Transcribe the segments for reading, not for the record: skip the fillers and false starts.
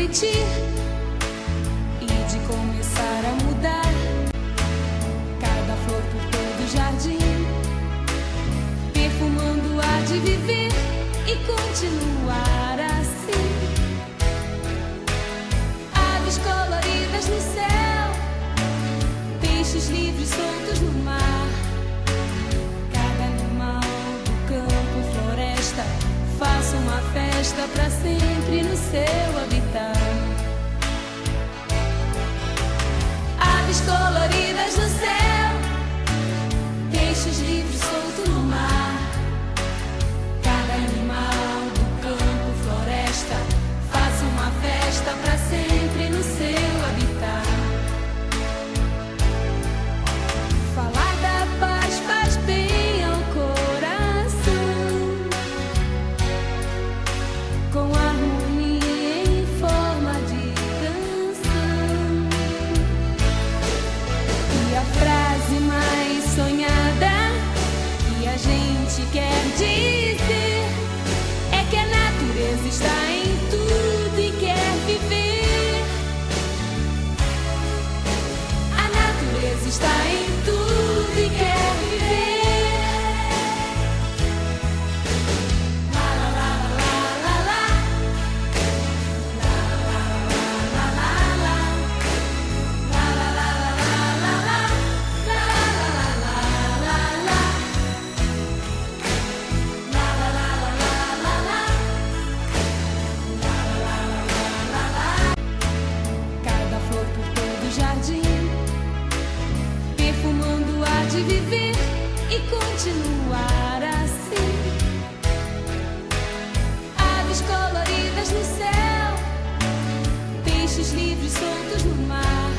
refletir e de começar a mudar cada flor por todo o jardim, perfumando o ar de viver e continuar assim. Aves coloridas no céu, peixes livres soltos no mar, cada animal do campo, floresta, faça uma festa pra sempre no seu habitat. Aves coloridas no céu, peixes livres soltos no mar, cada animal do campo, floresta, faça uma festa pra sempre no seu habitat. Falar da paz faz bem ao coração, com harmonia em forma de canção. E a frase mais sonhada que a gente quer dizer é que a natureza está em tudo e quer viver. A natureza está em tudo e quer viver. La la la la la la, la la la la la, la la la la la la, la la la la la, la la la la la. Cada flor por todo o jardim, perfumando o ar de viver e continuar assim. Aves coloridas no céu, peixes livres soltos no mar,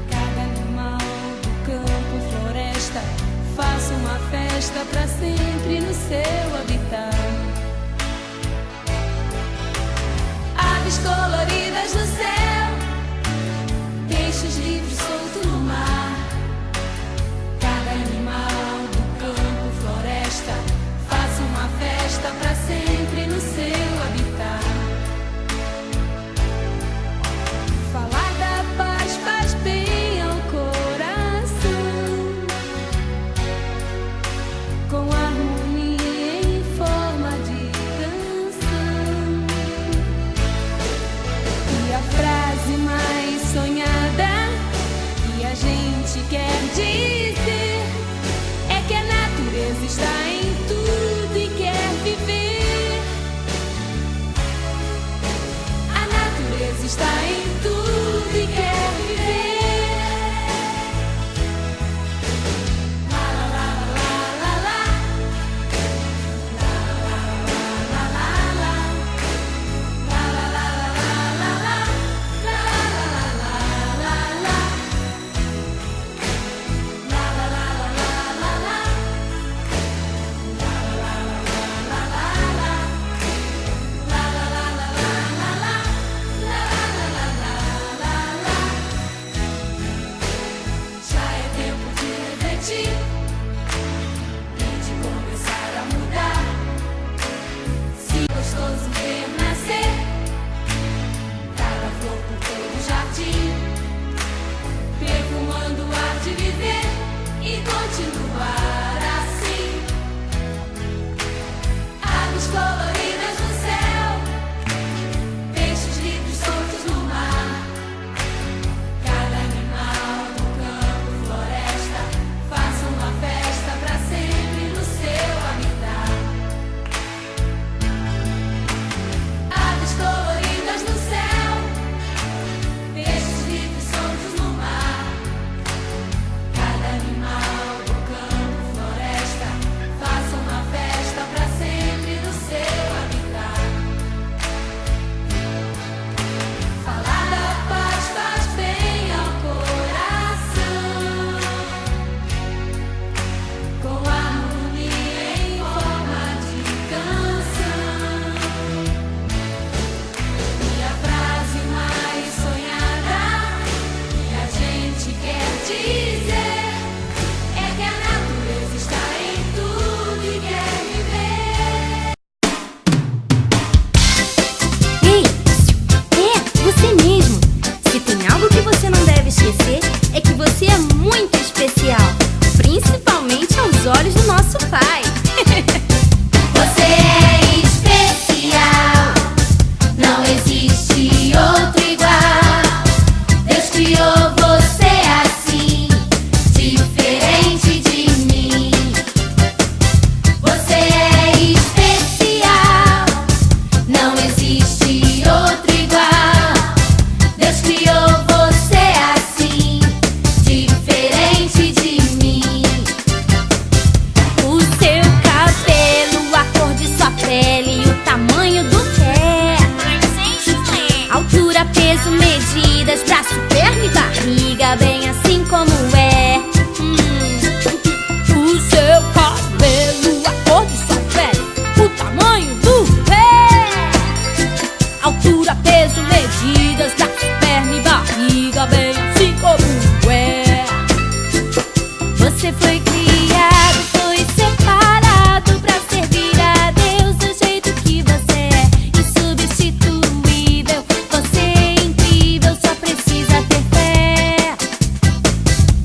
cada animal do campo, floresta, faça uma festa pra sempre no seu habitat. Aves coloridas no céu, peixes livres soltos no mar, cada animal do campo, floresta, faça uma festa pra sempre no seu habitat. Falar da paz faz bem ao coração, com harmonia em forma de canção. E a frase mais sonhada que a gente quer dizer é que a natureza está em tudo e quer viver. A natureza está em tudo e quer viver. La la la la la la, la la la la la, la la la la la la, la la la la la la, la la la la la la, la la la la la la, la la la la la la, la la la la la la. altura, peso, medidas, braço, perna e barriga, bem assim como é. Você foi criado, foi separado pra servir a Deus do jeito que você é, insubstituível. Você é incrível, só precisa ter fé.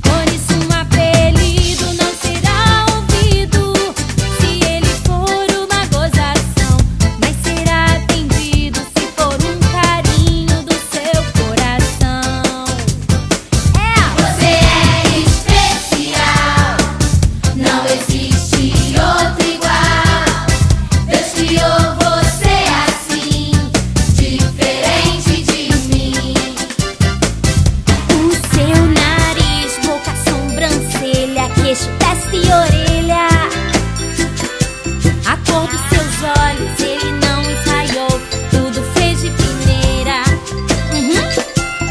Por isso um apelido não será ouvido se ele for uma gozação, mas será atendido se for um carinho do seu coração. Você é especial, não existe outro igual. Deus criou você assim, diferente de mim. O seu nariz, boca, sobrancelha, queixo, testa e orelha, a cor dos seus olhos ele não ensaiou, tudo fez de primeira.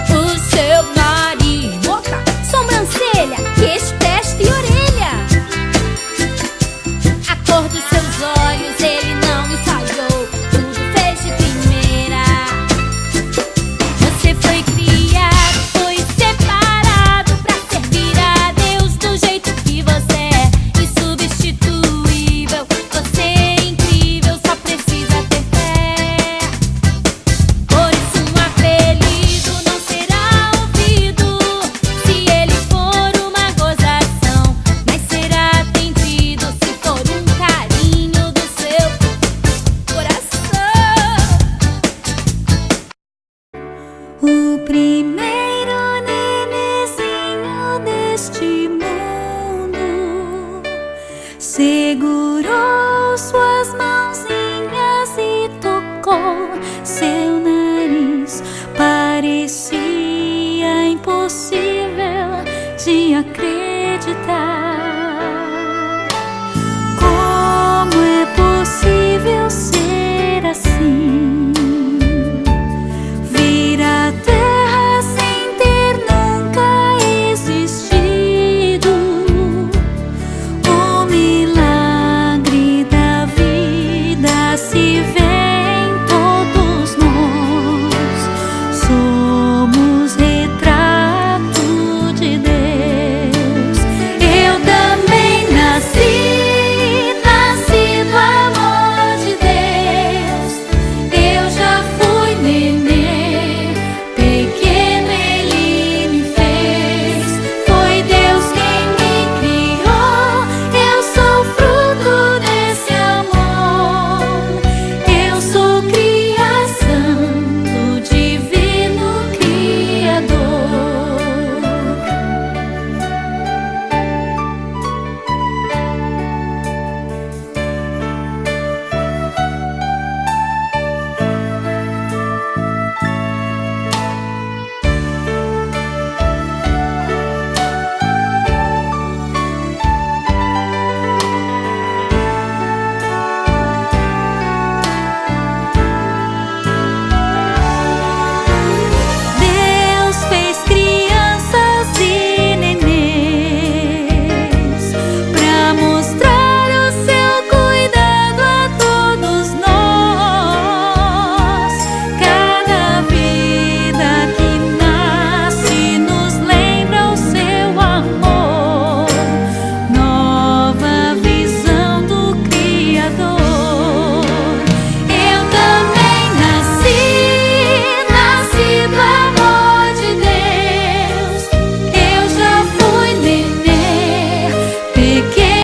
O seu nariz, boca, sobrancelha, queixo, testa e orelha, a cor dos seus olhos ele não ensaiou, tudo fez de primeira. Você foi criado, foi separado pra servir a Deus do jeito que você é, insubstituível. Você é incrível, só precisa ter fé. Por isso um apelido não será ouvido se ele for uma gozação, mas será atendido se for um carinho do seu coração. O primeiro nenezinho deste mundo segurou suas mãozinhas e tocou seu nariz. Parecia impossível de acreditar.